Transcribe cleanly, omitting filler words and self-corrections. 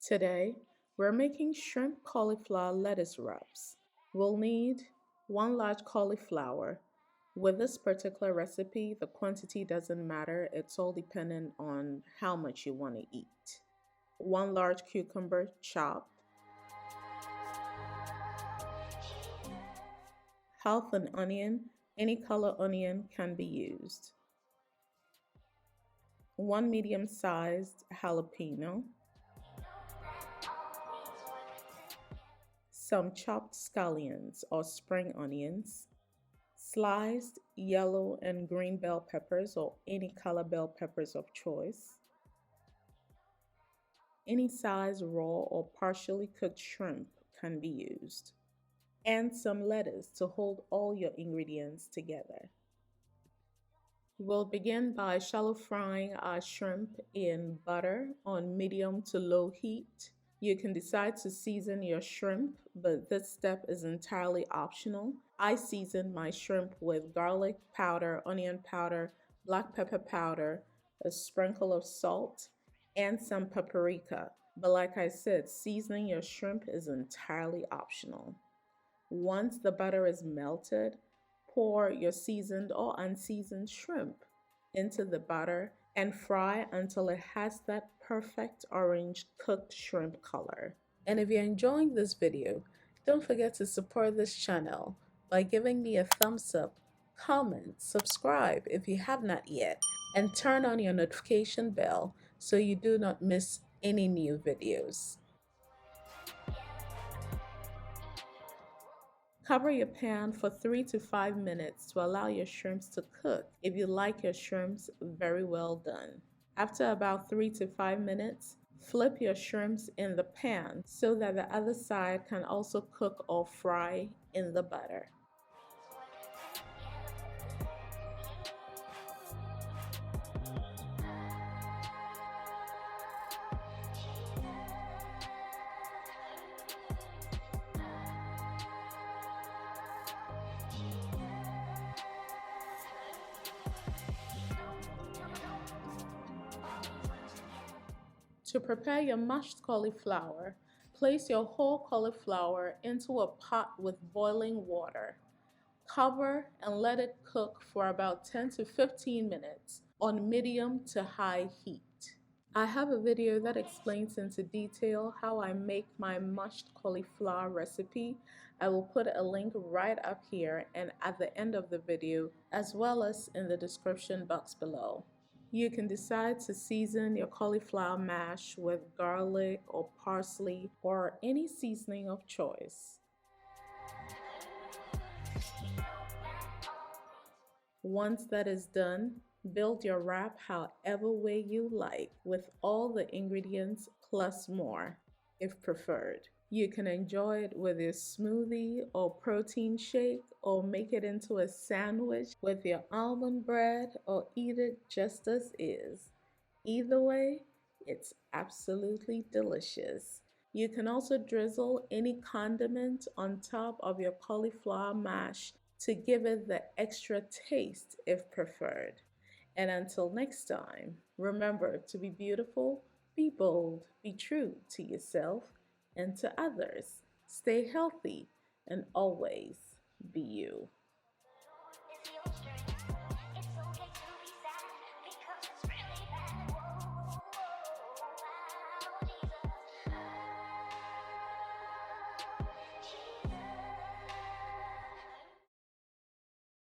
Today, we're making shrimp cauliflower lettuce wraps. We'll need one large cauliflower. With this particular recipe, the quantity doesn't matter, it's all dependent on how much you want to eat. One large cucumber chopped, half an onion, any color onion can be used, one medium sized jalapeno, some chopped scallions or spring onions, sliced yellow and green bell peppers or any color bell peppers of choice, any size raw or partially cooked shrimp can be used, and some lettuce to hold all your ingredients together. We'll begin by shallow frying our shrimp in butter on medium to low heat. You can decide to season your shrimp, but this step is entirely optional. I season my shrimp with garlic powder, onion powder, black pepper powder, a sprinkle of salt, and some pepperika. But like I said, seasoning your shrimp is entirely optional. Once the butter is melted, pour your seasoned or unseasoned shrimp into the butter and fry until it has that perfect orange cooked shrimp color. And if you're enjoying this video, don't forget to support this channel by giving me a thumbs up, comment, subscribe if you have not yet, and turn on your notification bell so you do not miss any new videos. Cover your pan for 3 to 5 minutes to allow your shrimps to cook if you like your shrimps very well done. After about 3 to 5 minutes, flip your shrimps in the pan so that the other side can also cook or fry in the butter. To prepare your mashed cauliflower, place your whole cauliflower into a pot with boiling water. Cover and let it cook for about 10 to 15 minutes on medium to high heat. I have a video that explains into detail how I make my mashed cauliflower recipe. I will put a link right up here and at the end of the video, as well as in the description box below. You can decide to season your cauliflower mash with garlic or parsley or any seasoning of choice. Once that is done, build your wrap however way you like with all the ingredients plus more, if preferred. You can enjoy it with your smoothie or protein shake, or make it into a sandwich with your almond bread, or eat it just as is. Either way, it's absolutely delicious. You can also drizzle any condiment on top of your cauliflower mash to give it the extra taste if preferred. And until next time, remember to be beautiful, be bold, be true to yourself and to others. Stay healthy and always be you.